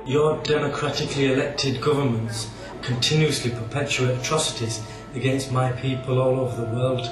Your democratically elected governments continuously perpetuate atrocities against my people all over the world,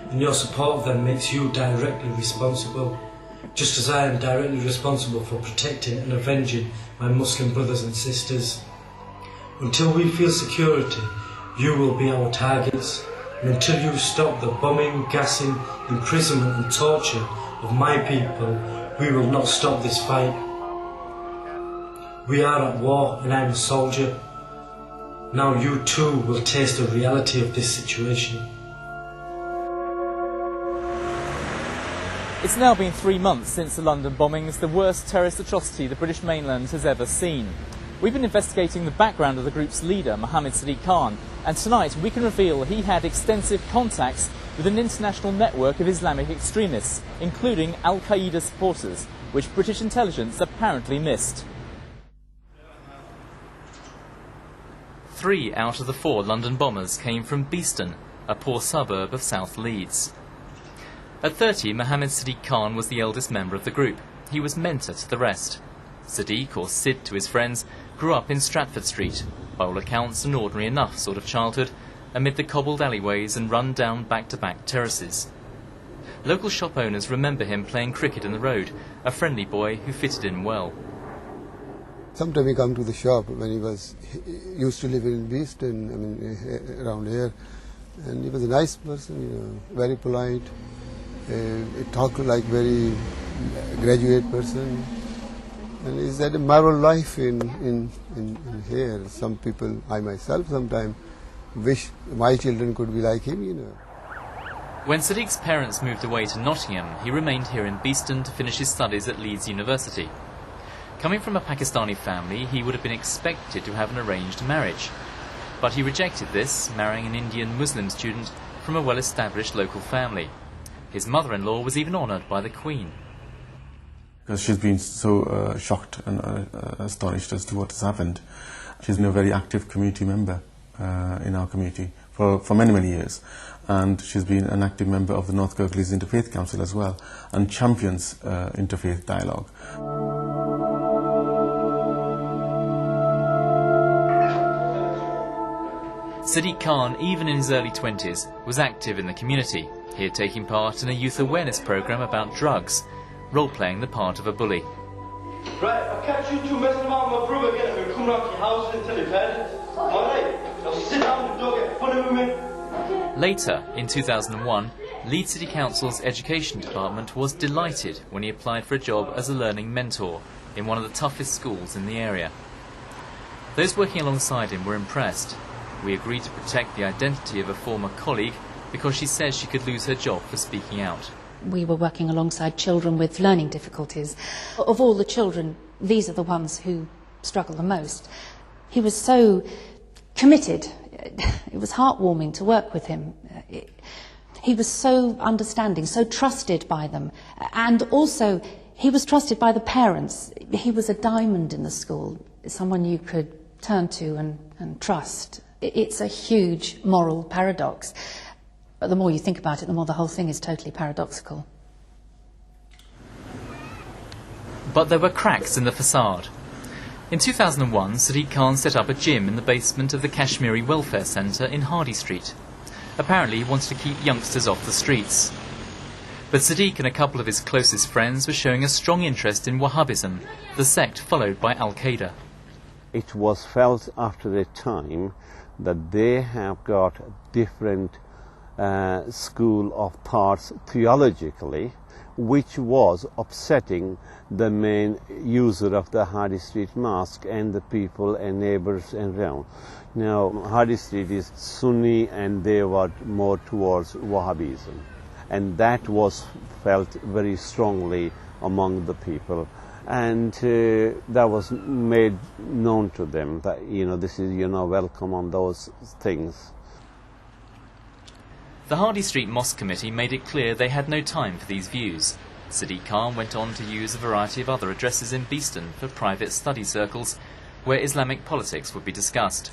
and your support of them makes you directly responsible, just as I am directly responsible for protecting and avenging my Muslim brothers and sisters. Until we feel security, you will be our targets, and until you stop the bombing, gassing, imprisonment and torture of my people, we will not stop this fight. We are at war and I am a soldier. Now you too will taste the reality of this situation. It's now been 3 months since the London bombings, the worst terrorist atrocity the British mainland has ever seen. We've been investigating the background of the group's leader, Mohammed Siddique Khan, and tonight we can reveal he had extensive contacts with an international network of Islamic extremists, including Al-Qaeda supporters, which British intelligence apparently missed. 3 out of the 4 London bombers came from Beeston, a poor suburb of South Leeds. At 30, Mohammed Siddique Khan was the eldest member of the group. He was mentor to the rest. Siddique, or Sid to his friends, grew up in Stratford Street, by all accounts an ordinary enough sort of childhood, amid the cobbled alleyways and run-down back-to-back terraces. Local shop owners remember him playing cricket in the road, a friendly boy who fitted in well. Sometimes he come to the shop when he used to live in Beeston, around here, and he was a nice person, very polite. He talked like very graduate person, and he's had a marvel life in here. Some people, I myself, sometimes wish my children could be like him, When Siddique's parents moved away to Nottingham, he remained here in Beeston to finish his studies at Leeds University. Coming from a Pakistani family, he would have been expected to have an arranged marriage. But he rejected this, marrying an Indian Muslim student from a well-established local family. His mother-in-law was even honoured by the Queen. Because she's been so shocked and astonished as to what has happened. She's been a very active community member in our community for many, many years. And she's been an active member of the North Kirklees Interfaith Council as well, and champions interfaith dialogue. Siddique Khan, even in his early 20s, was active in the community, here taking part in a youth awareness programme about drugs, role-playing the part of a bully. Right, I'll catch you two messing around with my brother again and we'll come round to your house until you've had it. Alright, now sit down and don't get funny with me. Later, in 2001, Leeds City Council's Education Department was delighted when he applied for a job as a learning mentor in one of the toughest schools in the area. Those working alongside him were impressed. We agreed to protect the identity of a former colleague because she says she could lose her job for speaking out. We were working alongside children with learning difficulties. Of all the children, these are the ones who struggle the most. He was so committed. It was heartwarming to work with him. He was so understanding, so trusted by them. And also, he was trusted by the parents. He was a diamond in the school, someone you could turn to and trust. It's a huge moral paradox. But the more you think about it, the more the whole thing is totally paradoxical. But there were cracks in the facade. In 2001, Siddique Khan set up a gym in the basement of the Kashmiri Welfare Centre in Hardy Street. Apparently he wanted to keep youngsters off the streets. But Siddique and a couple of his closest friends were showing a strong interest in Wahhabism, the sect followed by Al-Qaeda. It was felt after a time that they have got different school of thoughts theologically, which was upsetting the main user of the Hardy Street Mosque and the people and neighbours around. Now, Hardy Street is Sunni and they were more towards Wahhabism. And that was felt very strongly among the people. And that was made known to them that, this is, welcome on those things. The Hardy Street Mosque Committee made it clear they had no time for these views. Siddique Khan went on to use a variety of other addresses in Beeston for private study circles where Islamic politics would be discussed.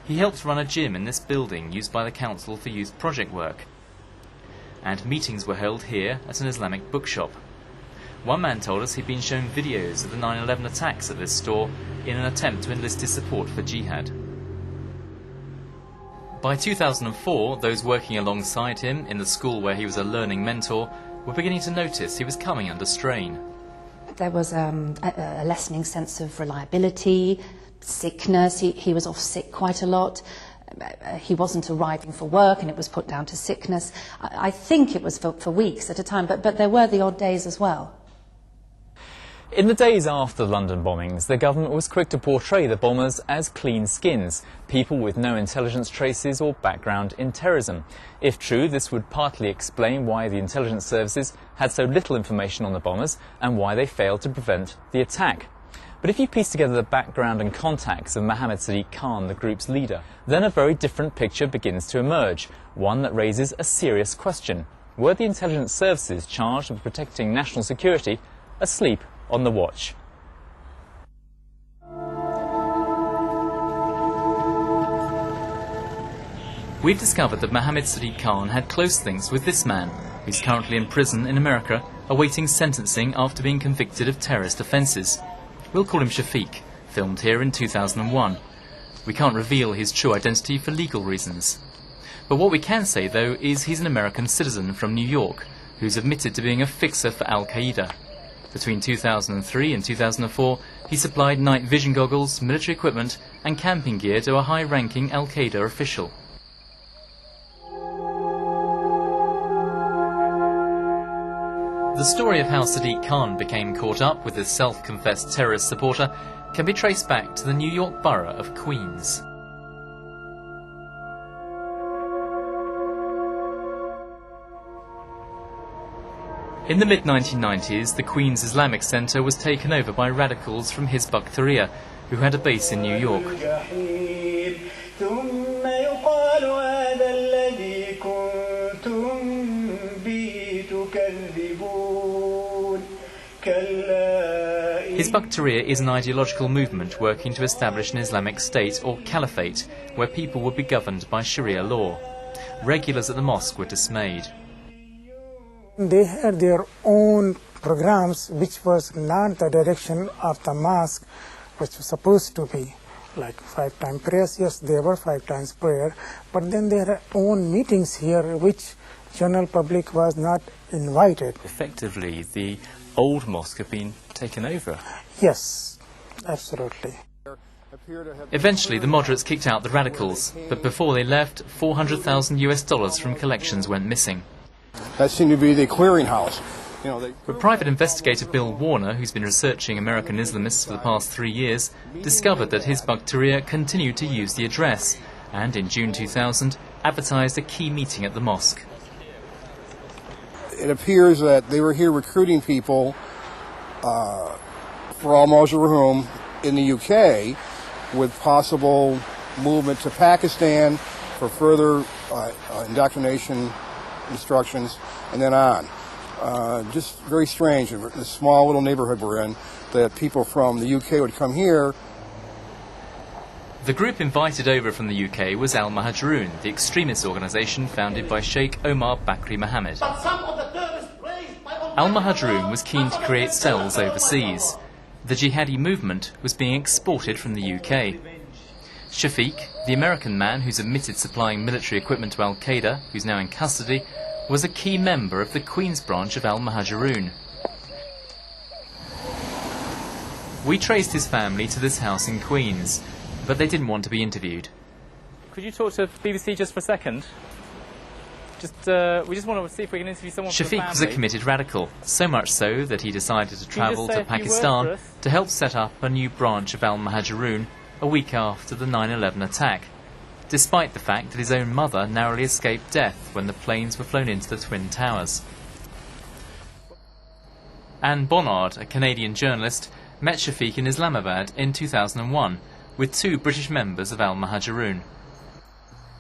He helped run a gym in this building used by the Council for Youth Project work. And meetings were held here at an Islamic bookshop. One man told us he'd been shown videos of the 9/11 attacks at this store in an attempt to enlist his support for jihad. By 2004, those working alongside him in the school where he was a learning mentor were beginning to notice he was coming under strain. There was a lessening sense of reliability, sickness. He was off sick quite a lot. He wasn't arriving for work and it was put down to sickness. I think it was for weeks at a time, but there were the odd days as well. In the days after the London bombings, the government was quick to portray the bombers as clean skins, people with no intelligence traces or background in terrorism. If true, this would partly explain why the intelligence services had so little information on the bombers and why they failed to prevent the attack. But if you piece together the background and contacts of Mohammed Siddique Khan, the group's leader, then a very different picture begins to emerge, one that raises a serious question. Were the intelligence services charged with protecting national security asleep on the watch? We've discovered that Mohammed Siddique Khan had close links with this man, who's currently in prison in America, awaiting sentencing after being convicted of terrorist offences. We'll call him Shafiq, filmed here in 2001. We can't reveal his true identity for legal reasons. But what we can say, though, is he's an American citizen from New York, who's admitted to being a fixer for Al-Qaeda. Between 2003 and 2004, he supplied night vision goggles, military equipment and camping gear to a high-ranking Al-Qaeda official. The story of how Siddique Khan became caught up with this self-confessed terrorist supporter can be traced back to the New York borough of Queens. In the mid-1990s, the Queens Islamic Center was taken over by radicals from Hizb ut-Tahrir, who had a base in New York. Hizb ut-Tahrir is an ideological movement working to establish an Islamic state or caliphate, where people would be governed by Sharia law. Regulars at the mosque were dismayed. They had their own programs, which was not the direction of the mosque, which was supposed to be like 5 times prayers. Yes, there were 5 times prayer, but then their own meetings here, which general public was not invited. Effectively, the old mosque had been taken over. Yes, absolutely. Eventually, the moderates kicked out the radicals, but before they left, $400,000 from collections went missing. That seemed to be the clearinghouse. But private investigator Bill Warner, who's been researching American Islamists for the past 3 years, discovered that Hizb ut-Tahrir continued to use the address, and in June 2000, advertised a key meeting at the mosque. It appears that they were here recruiting people for al-Mazroum in the UK, with possible movement to Pakistan for further indoctrination instructions, and then on. Just very strange, in the small little neighborhood we're in, that people from the UK would come here. The group invited over from the UK was Al-Mahajroun, the extremist organisation founded by Sheikh Omar Bakri Mohammed. Al-Mahajroun was keen to create cells overseas. The jihadi movement was being exported from the UK. Shafiq, the American man who's admitted supplying military equipment to Al-Qaeda, who's now in custody, was a key member of the Queens branch of Al-Mahajroun. We traced his family to this house in Queens, but they didn't want to be interviewed. Could you talk to BBC just for a second? We just want to see if we can interview someone from the Shafiq was a committed radical, so much so that he decided to travel to Pakistan to help set up a new branch of Al-Mahajroun a week after the 9/11 attack, despite the fact that his own mother narrowly escaped death when the planes were flown into the Twin Towers. Anne Bonnard, a Canadian journalist, met Shafiq in Islamabad in 2001 with 2 British members of Al-Mahajroun.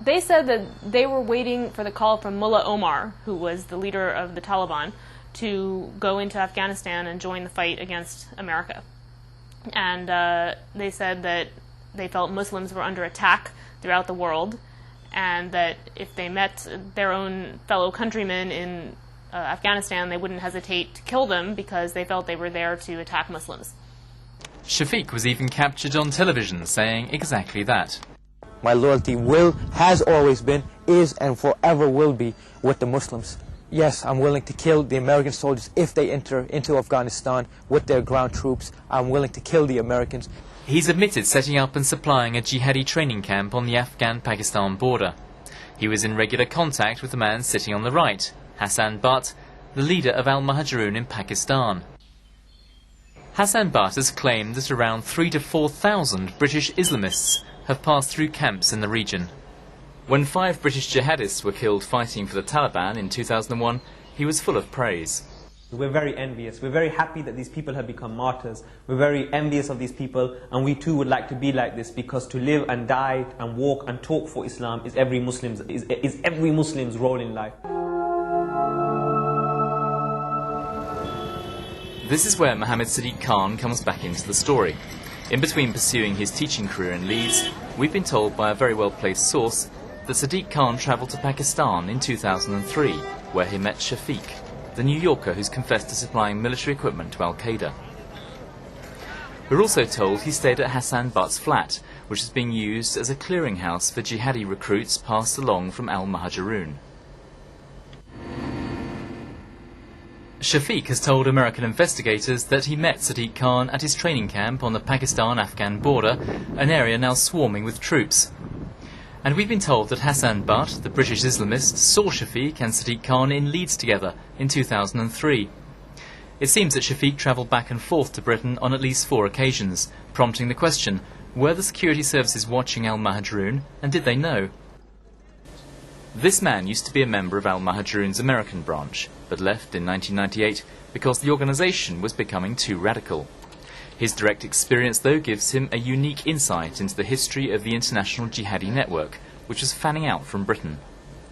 They said that they were waiting for the call from Mullah Omar, who was the leader of the Taliban, to go into Afghanistan and join the fight against America. And they said that they felt Muslims were under attack throughout the world, and that if they met their own fellow countrymen in Afghanistan, they wouldn't hesitate to kill them because they felt they were there to attack Muslims. Shafiq was even captured on television saying exactly that. My loyalty has always been, is, and forever will be with the Muslims. Yes, I'm willing to kill the American soldiers if they enter into Afghanistan with their ground troops. I'm willing to kill the Americans. He's admitted setting up and supplying a jihadi training camp on the Afghan-Pakistan border. He was in regular contact with the man sitting on the right, Hassan Butt, the leader of al-Muhajirun in Pakistan. Hassan Butt has claimed that around 3,000 to 4,000 British Islamists have passed through camps in the region. When 5 British jihadists were killed fighting for the Taliban in 2001, he was full of praise. We're very envious. We're very happy that these people have become martyrs. We're very envious of these people, and we too would like to be like this, because to live and die and walk and talk for Islam is every Muslim's role in life. This is where Mohammed Siddique Khan comes back into the story. In between pursuing his teaching career in Leeds, we've been told by a very well-placed source that Siddique Khan travelled to Pakistan in 2003, where he met Shafiq, the New Yorker who's confessed to supplying military equipment to Al-Qaeda. We're also told he stayed at Hassan Butt's flat, which is being used as a clearinghouse for jihadi recruits passed along from al-Muhajirun. Shafiq has told American investigators that he met Siddique Khan at his training camp on the Pakistan-Afghan border, an area now swarming with troops. And we've been told that Hassan Butt, the British Islamist, saw Shafiq and Siddique Khan in Leeds together in 2003. It seems that Shafiq travelled back and forth to Britain on at least 4 occasions, prompting the question, were the security services watching al-Muhajirun, and did they know? This man used to be a member of al-Muhajirun's American branch, but left in 1998 because the organisation was becoming too radical. His direct experience, though, gives him a unique insight into the history of the international jihadi network, which was fanning out from Britain.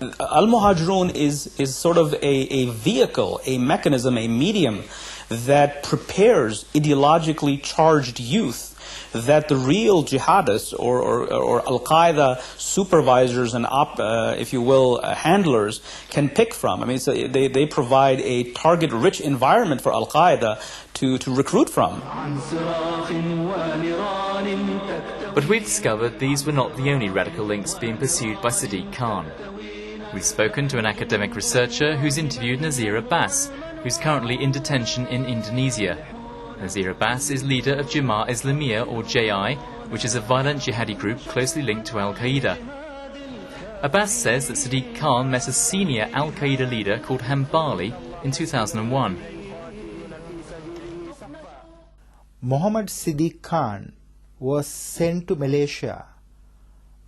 Al-Muhajirun is sort of a vehicle, a mechanism, a medium that prepares ideologically charged youth that the real jihadists or Al-Qaeda supervisors and, if you will, handlers can pick from. I mean, so they provide a target-rich environment for Al-Qaeda to recruit from. But we've discovered these were not the only radical links being pursued by Siddique Khan. We've spoken to an academic researcher who's interviewed Nazir Abbas, who's currently in detention in Indonesia. Nazir Abbas is leader of Jemaah Islamiyah, or JI, which is a violent jihadi group closely linked to Al-Qaeda. Abbas says that Siddique Khan met a senior Al-Qaeda leader called Hambali in 2001. Mohammed Siddique Khan was sent to Malaysia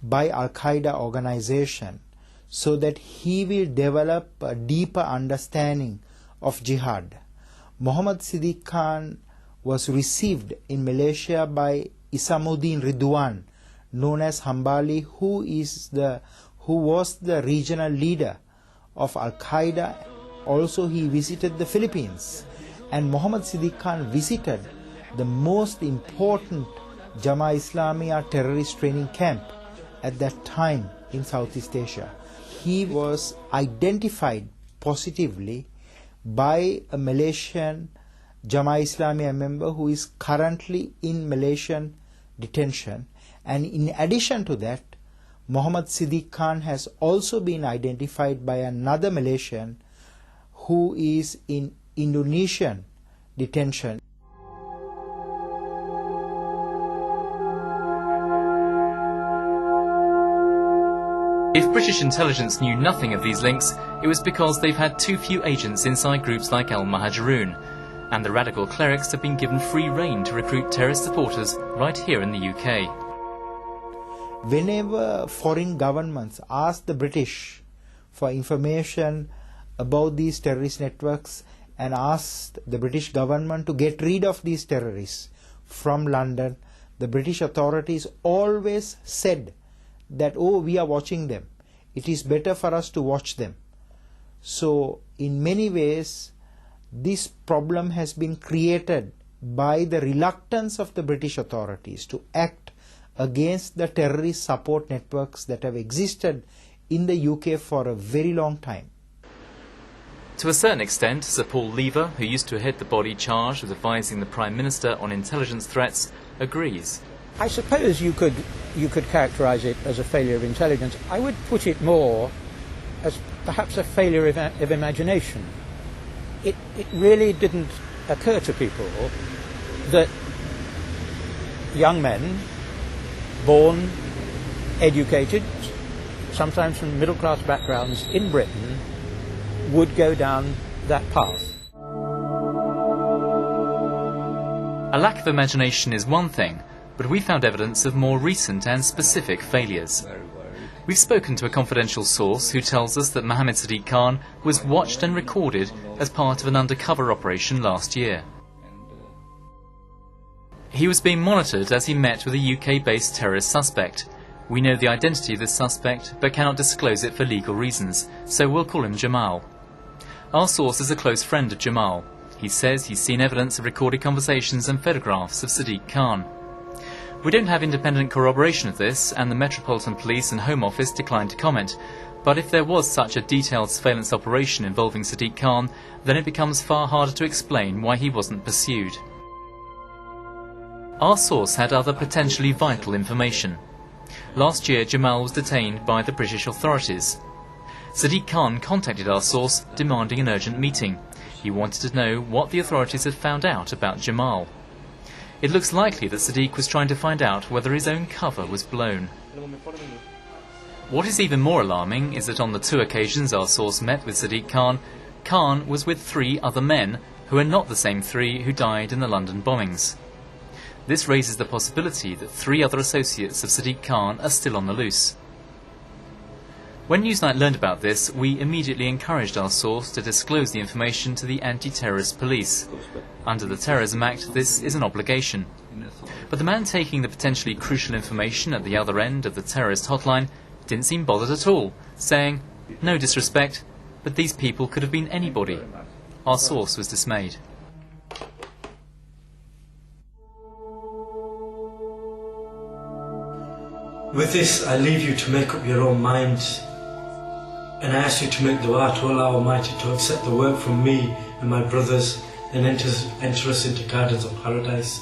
by Al-Qaeda organization so that he will develop a deeper understanding of jihad. Mohammed Siddique Khan was received in Malaysia by Isamuddin Ridwan, known as Hambali, who was the regional leader of Al-Qaeda. Also, he visited the Philippines, and Mohammed Siddique Khan visited the most important Jamaah Islamiyah terrorist training camp at that time in Southeast Asia. He was identified positively by a Malaysian Jamaah Islamiyah member who is currently in Malaysian detention, and in addition to that, Mohammed Siddique Khan has also been identified by another Malaysian who is in Indonesian detention. If British intelligence knew nothing of these links, it was because they've had too few agents inside groups like al-Muhajirun, and the radical clerics have been given free rein to recruit terrorist supporters right here in the UK. Whenever foreign governments ask the British for information about these terrorist networks and asked the British government to get rid of these terrorists from London, the British authorities always said that, oh, we are watching them. It is better for us to watch them. So, in many ways, this problem has been created by the reluctance of the British authorities to act against the terrorist support networks that have existed in the UK for a very long time. To a certain extent, Sir Paul Lever, who used to head the body charged with advising the Prime Minister on intelligence threats, agrees. I suppose you could characterise it as a failure of intelligence. I would put it more as perhaps a failure of imagination. It really didn't occur to people that young men, born, educated, sometimes from middle-class backgrounds in Britain, would go down that path. A lack of imagination is one thing, but we found evidence of more recent and specific failures. We've spoken to a confidential source who tells us that Mohammed Siddique Khan was watched and recorded as part of an undercover operation last year. He was being monitored as he met with a UK-based terrorist suspect. We know the identity of this suspect, but cannot disclose it for legal reasons, so we'll call him Jamal. Our source is a close friend of Jamal. He says he's seen evidence of recorded conversations and photographs of Siddique Khan. We don't have independent corroboration of this, and the Metropolitan Police and Home Office declined to comment, but if there was such a detailed surveillance operation involving Siddique Khan, then it becomes far harder to explain why he wasn't pursued. Our source had other potentially vital information. Last year, Jamal was detained by the British authorities. Siddique Khan contacted our source demanding an urgent meeting. He wanted to know what the authorities had found out about Jamal. It looks likely that Siddique was trying to find out whether his own cover was blown. What is even more alarming is that on the 2 occasions our source met with Siddique Khan, Khan was with 3 other men who are not the same 3 who died in the London bombings. This raises the possibility that 3 other associates of Siddique Khan are still on the loose. When Newsnight learned about this, we immediately encouraged our source to disclose the information to the anti-terrorist police. Under the Terrorism Act, this is an obligation. But the man taking the potentially crucial information at the other end of the terrorist hotline didn't seem bothered at all, saying, "No disrespect, but these people could have been anybody." Our source was dismayed. With this, I leave you to make up your own minds. And I ask you to make dua to Allah Almighty to accept the work from me and my brothers and enter us into gardens of paradise.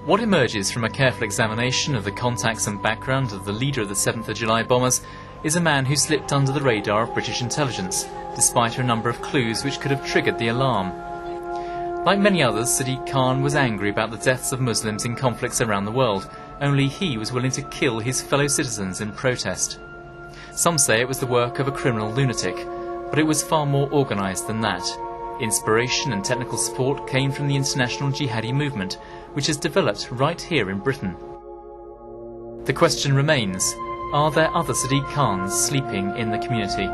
What emerges from a careful examination of the contacts and background of the leader of the 7th of July bombers is a man who slipped under the radar of British intelligence, despite a number of clues which could have triggered the alarm. Like many others, Siddique Khan was angry about the deaths of Muslims in conflicts around the world, only he was willing to kill his fellow citizens in protest. Some say it was the work of a criminal lunatic, but it was far more organised than that. Inspiration and technical support came from the international jihadi movement, which has developed right here in Britain. The question remains, are there other Siddique Khans sleeping in the community?